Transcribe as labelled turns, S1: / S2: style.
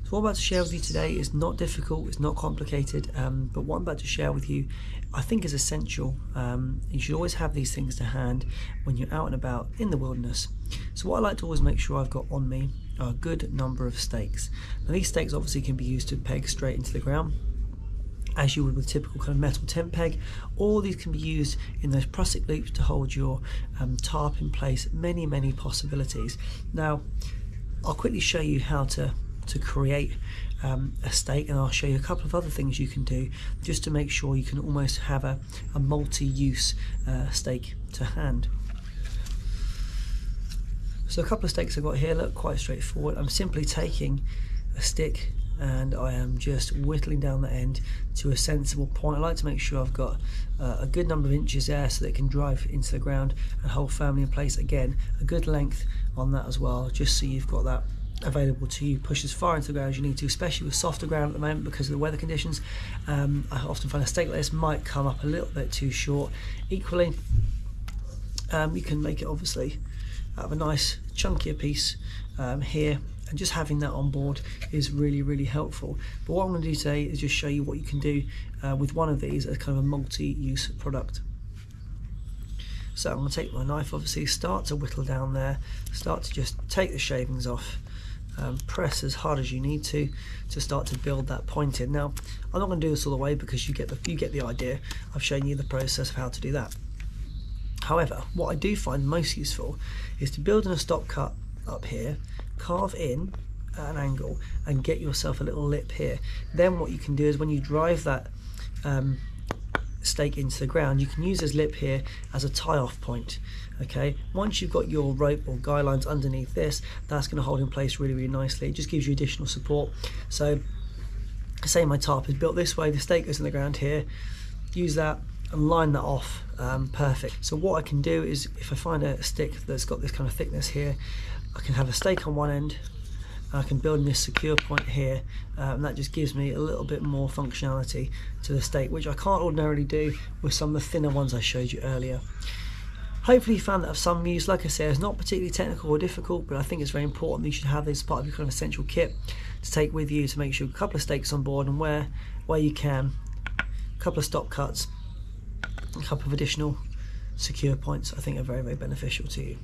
S1: So what I'm about to share with you today is not difficult, it's not complicated, but what I'm about to share with you I think is essential. You should always have these things to hand when you're out and about in the wilderness. So what I like to always make sure I've got on me are a good number of stakes. Now these stakes obviously can be used to peg straight into the ground, as you would with typical kind of metal tent peg, or these can be used in those prusik loops to hold your tarp in place. Many possibilities. Now I'll quickly show you how to create a stake, and I'll show you a couple of other things you can do just to make sure you can almost have a multi-use stake to hand. So a couple of stakes I've got here look quite straightforward. I'm simply taking a stick and I am just whittling down the end to a sensible point. I like to make sure I've got a good number of inches there so that it can drive into the ground and hold firmly in place. Again, a good length on that as well, just so you've got that available to you. Push as far into the ground as you need to, especially with softer ground at the moment because of the weather conditions. I often find a stake like this might come up a little bit too short. Equally, you can make it obviously out of a nice chunkier piece here, and just having that on board is really helpful. But what I'm going to do today is just show you what you can do with one of these as kind of a multi-use product. So I'm going to take my knife, obviously start to whittle down there, start to just take the shavings off, press as hard as you need to start to build that point in. Now I'm not going to do this all the way because you get the idea. I've shown you the process of how to do that. However, what I do find most useful is to build in a stop cut up here, carve in at an angle and get yourself a little lip here. Then what you can do is when you drive that stake into the ground, you can use this lip here as a tie-off point. Okay, once you've got your rope or guy lines underneath this, that's going to hold in place really nicely. It just gives you additional support. So say my tarp is built this way, the stake goes in the ground here, use that and line that off perfect. So what I can do is, if I find a stick that's got this kind of thickness here, I can have a stake on one end and I can build in this secure point here, and that just gives me a little bit more functionality to the stake, which I can't ordinarily do with some of the thinner ones I showed you earlier. Hopefully you found that of some use. Like I said, it's not particularly technical or difficult, but I think it's very important that you should have this as part of your kind of essential kit to take with you to make sure a couple of stakes on board, and where you can, a couple of stop cuts, a couple of additional secure points I think are very beneficial to you.